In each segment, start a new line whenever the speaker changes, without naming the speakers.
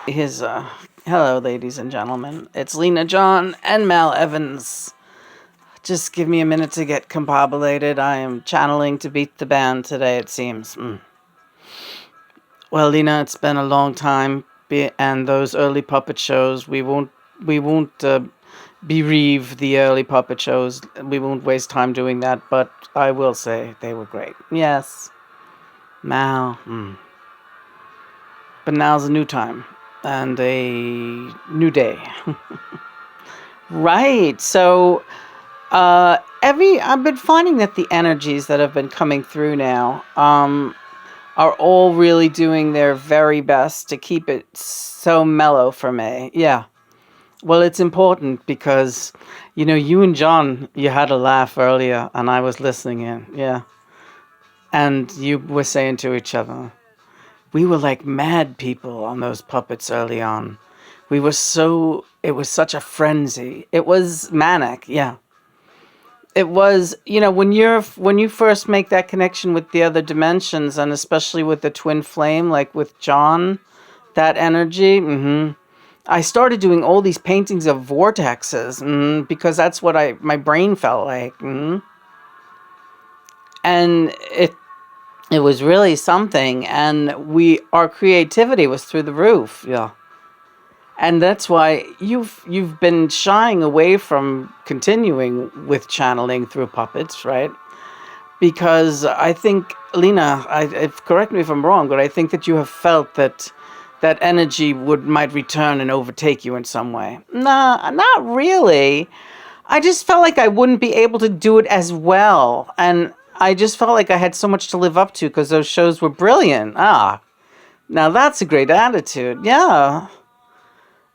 His Hello, ladies and gentlemen. It's Lena John and Mal Evans. Just give me a minute to get combobulated. I am channeling to beat the band today, it seems. Well, Lena, it's been a long time, and those early puppet shows, we won't bereave the early puppet shows. We won't waste time doing that, but I will say they were great. Yes, Mal. But now's a new time and a new day. Right. So I've been finding that the energies that have been coming through now are all really doing their very best to keep it so mellow for me. Yeah. Well, it's important because, you and John, you had a laugh earlier and I was listening in. Yeah. And you were saying to each other, we were like mad people on those puppets early on. It was such a frenzy. It was manic. Yeah. It was, when you first make that connection with the other dimensions, and especially with the twin flame, like with John, that energy. I started doing all these paintings of vortexes because that's what my brain felt like. And it was really something, and our creativity was through the roof. Yeah. And that's why you've been shying away from continuing with channeling through puppets, right? Because I think, Lena, correct me if I'm wrong, but I think that you have felt that energy might return and overtake you in some way. Nah, not really. I just felt like I wouldn't be able to do it as well, and I just felt like I had so much to live up to because those shows were brilliant. Now that's a great attitude. Yeah.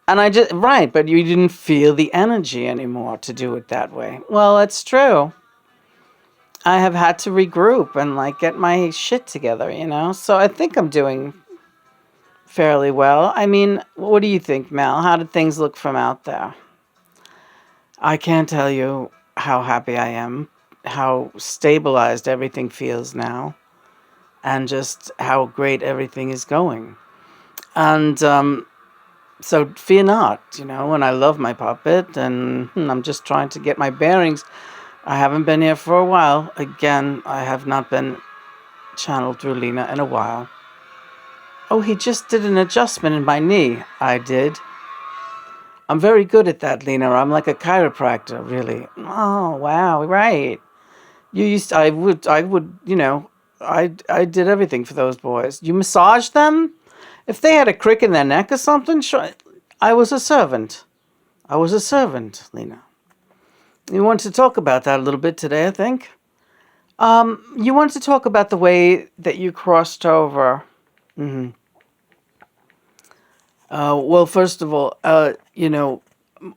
And right, but you didn't feel the energy anymore to do it that way. Well, it's true. I have had to regroup and get my shit together. So I think I'm doing fairly well. I mean, what do you think, Mel? How did things look from out there? I can't tell you how happy I am, how stabilized everything feels now, and just how great everything is going. And so fear not, and I love my puppet, and I'm just trying to get my bearings. I haven't been here for a while. Again, I have not been channeled through Lena in a while. Oh, he just did an adjustment in my knee. I did. I'm very good at that, Lena. I'm like a chiropractor, really. Oh, wow, right. I would, I did everything for those boys. You massaged them? If they had a crick in their neck or something, sure, I was a servant. I was a servant, Lena. You wanted to talk about that a little bit today, I think. You wanted to talk about the way that you crossed over. Well, first of all,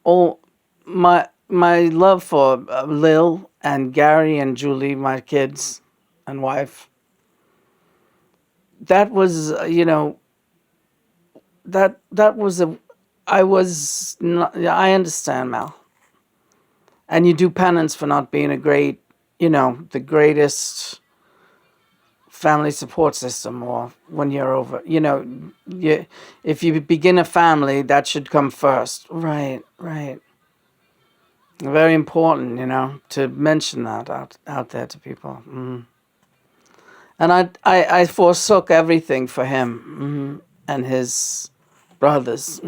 all my love for Lil and Gary and Julie, my kids and wife. That was, that was I was not, yeah, I understand, Mal. And you do penance for not being a great, the greatest family support system, or when you're over, if you begin a family, that should come first. Right. Very important, to mention that out there to people. And I forsook everything for him and his brothers.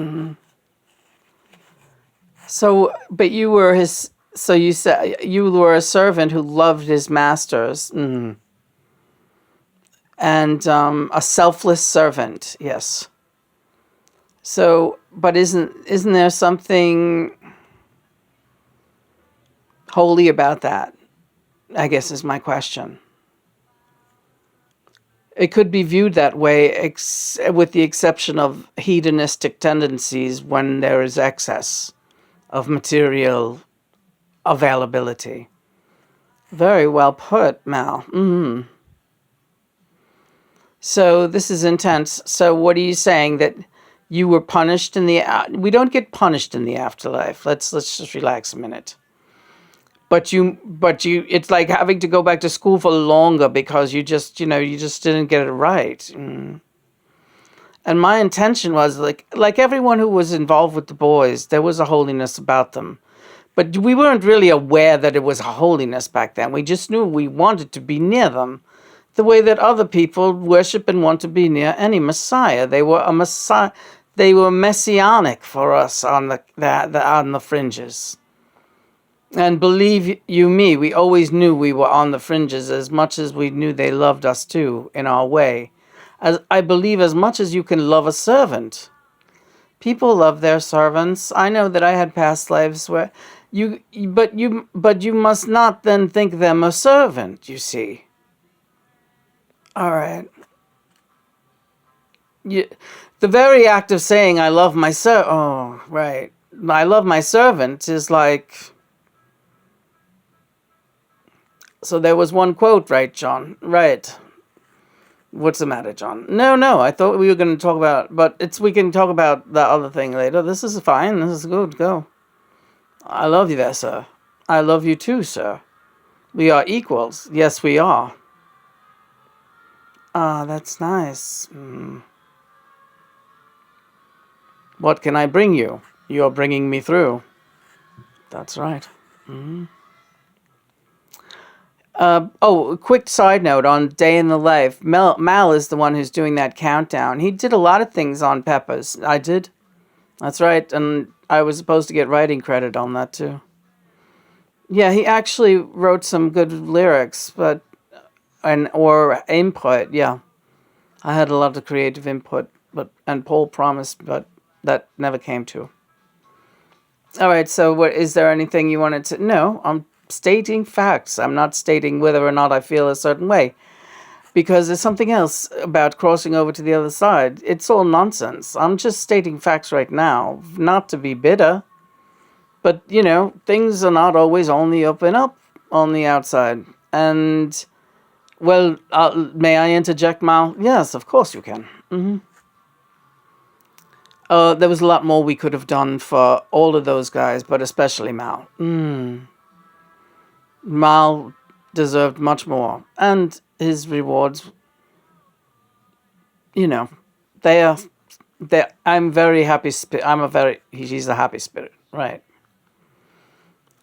So, but you were his. So you said you were a servant who loved his masters, and a selfless servant. Yes. So, but isn't there something holy about that? I guess is my question. It could be viewed that way, with the exception of hedonistic tendencies when there is excess of material availability. Very well put, Mal. So this is intense. So what are you saying, that you were punished in the? We don't get punished in the afterlife. Let's just relax a minute. But it's like having to go back to school for longer because you just didn't get it right. And my intention was like everyone who was involved with the boys, there was a holiness about them. But we weren't really aware that it was a holiness back then. We just knew we wanted to be near them the way that other people worship and want to be near any Messiah. They were a Messiah. They were messianic for us on the fringes. And believe you me, we always knew we were on the fringes as much as we knew they loved us too in our way. As I believe as much as you can love a servant. People love their servants. I know that I had past lives where but you must not then think them a servant, you see. All right. The very act of saying I love my right. I love my servant is like. So there was one quote, right, John? Right. What's the matter, John? No. I thought we were going to talk about, but we can talk about the other thing later. This is fine. This is good. Go. I love you there, sir. I love you too, sir. We are equals. Yes, we are. Ah, that's nice. What can I bring you? You're bringing me through. That's right. A quick side note on Day in the Life. Mal is the one who's doing that countdown. He did a lot of things on Peppers. I did. That's right. And I was supposed to get writing credit on that too. Yeah, he actually wrote some good lyrics, or input. Yeah, I had a lot of creative input, and Paul promised, but that never came to. All right. So, is there anything you wanted to? No, I'm stating facts. I'm not stating whether or not I feel a certain way, because there's something else about crossing over to the other side. It's all nonsense. I'm just stating facts right now, not to be bitter. But, things are not always on the up and up on the outside. And, well, may I interject, Mal? Yes, of course you can. There was a lot more we could have done for all of those guys, but especially Mal. Mal deserved much more. And his rewards, I'm very happy. He's a happy spirit, right?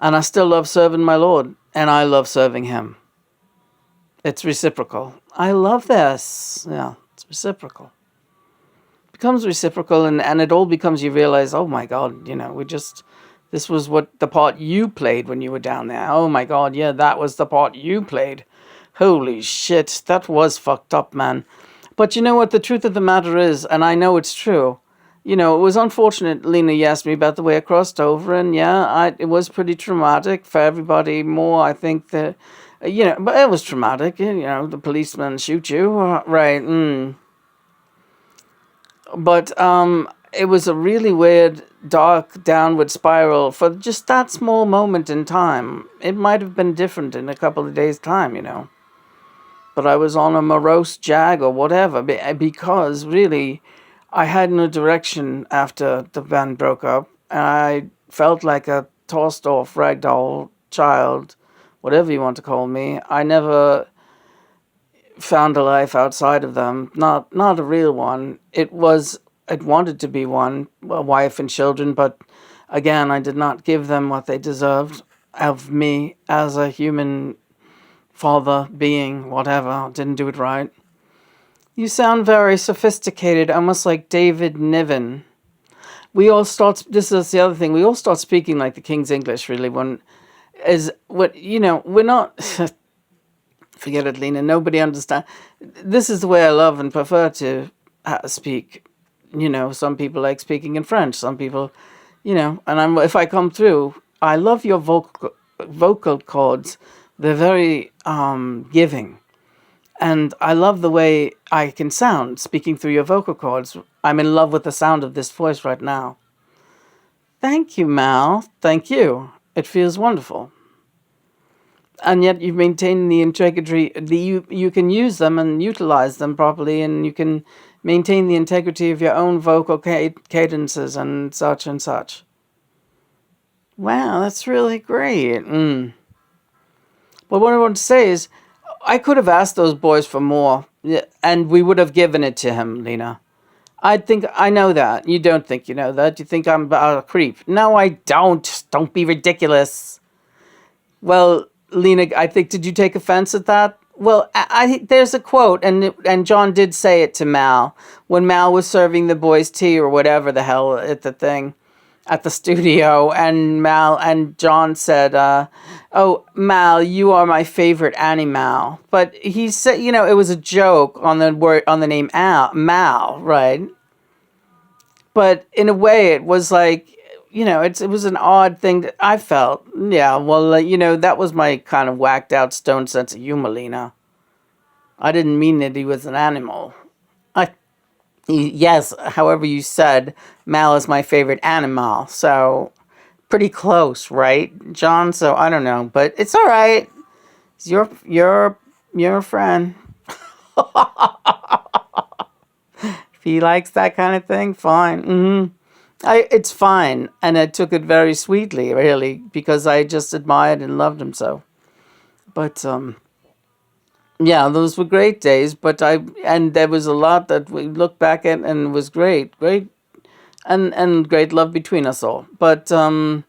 And I still love serving my Lord, and I love serving him. It's reciprocal. I love this. Yeah, it's reciprocal. It becomes reciprocal, and it all becomes, you realize, oh my God, this was what the part you played when you were down there. Oh my God, yeah, that was the part you played. Holy shit, that was fucked up, man. But you know what, the truth of the matter is, and I know it's true, it was unfortunate, Lena, you asked me about the way I crossed over, and it was pretty traumatic for everybody more, I think, that, but it was traumatic, the policeman shoot you, right, But, it was a really weird, dark, downward spiral for just that small moment in time. It might have been different in a couple of days' time, But I was on a morose jag or whatever, because really I had no direction after the band broke up. And I felt like a tossed off ragdoll child, whatever you want to call me. I never found a life outside of them, not a real one. It wanted to be one, a wife and children, but again, I did not give them what they deserved of me as a human father, being, whatever. Didn't do it right. You sound very sophisticated, almost like David Niven. This is the other thing, we all start speaking like the King's English, really, we're not, forget it, Lena, nobody understands. This is the way I love and prefer to speak. Some people like speaking in French, some people, and if I come through, I love your vocal cords. They're very giving. And I love the way I can sound speaking through your vocal cords. I'm in love with the sound of this voice right now. Thank you, Mal. Thank you. It feels wonderful. And yet you've maintained the integrity. You can use them and utilize them properly, and you can maintain the integrity of your own vocal cadences and such and such. Wow, that's really great. But what I want to say is, I could have asked those boys for more, and we would have given it to him, Lena. I think I know that. You don't think you know that. You think I'm a creep. No, I don't. Don't be ridiculous. Well, Lena, I think, did you take offense at that? Well, there's a quote, and John did say it to Mal when Mal was serving the boys tea or whatever the hell at the thing, at the studio, and Mal and John said, "Oh, Mal, you are my favorite animal." But he said, it was a joke on the word on the name Mal, right? But in a way, it was like, it was an odd thing that I felt. Yeah, well, that was my kind of whacked out stone sense of humor, Lena. I didn't mean that he was an animal. Yes, however you said, Mal is my favorite animal. So pretty close, right, John? So I don't know, but it's all right. It's your friend. If he likes that kind of thing, fine. It's fine, and I took it very sweetly, really, because I just admired and loved him so. But yeah, those were great days. But and there was a lot that we look back at, and it was great, and great love between us all. But these are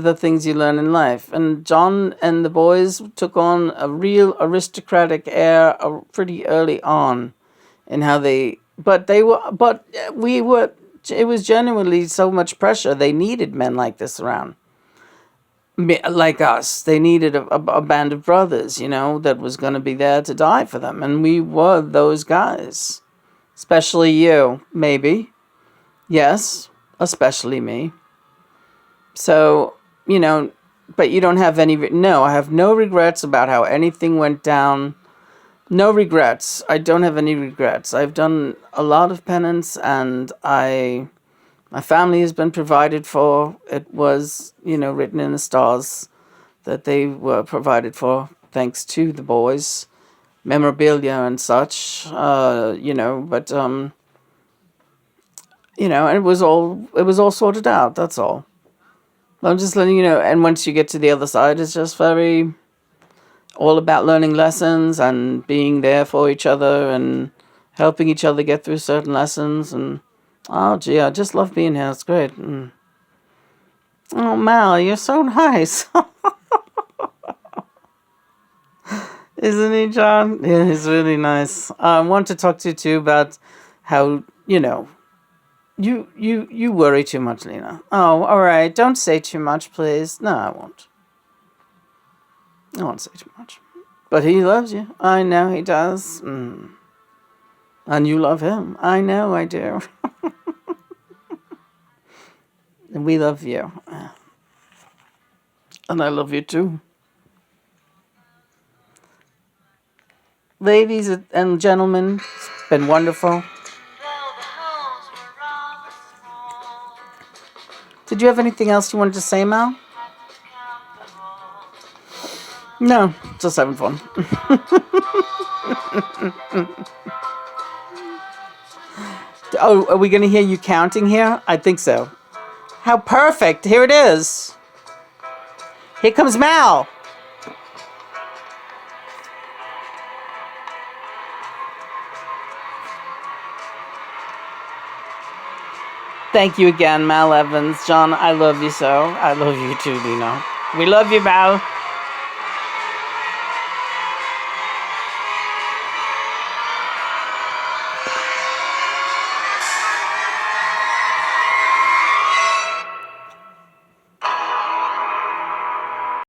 the things you learn in life. And John and the boys took on a real aristocratic air pretty early on, in how they. But we were. It was genuinely so much pressure. They needed men like this around, like us. They needed a band of brothers, that was going to be there to die for them. And we were those guys. Especially you, maybe. Yes, especially me. So, but you don't have any... No, I have no regrets about how anything went down. No regrets. I don't have any regrets. I've done a lot of penance, and my family has been provided for. It was, written in the stars that they were provided for, thanks to the boys, memorabilia and such. But it was all sorted out. That's all. I'm just letting you know. And once you get to the other side, it's just very all about learning lessons and being there for each other and helping each other get through certain lessons. And oh, gee, I just love being here. It's great. Oh, Mal, you're so nice. Isn't he, John? Yeah, he's really nice. I want to talk to you, too, about how, you worry too much, Lena. Oh, all right. Don't say too much, please. No, I won't. I won't say too much. But he loves you. I know he does. And you love him. I know I do. And we love you. And I love you too. Ladies and gentlemen, it's been wonderful. Did you have anything else you wanted to say, Mal? No, just having fun. Oh, are we going to hear you counting here? I think so. How perfect. Here it is. Here comes Mal. Thank you again, Mal Evans. John, I love you so. I love you too, Lena. We love you, Mal.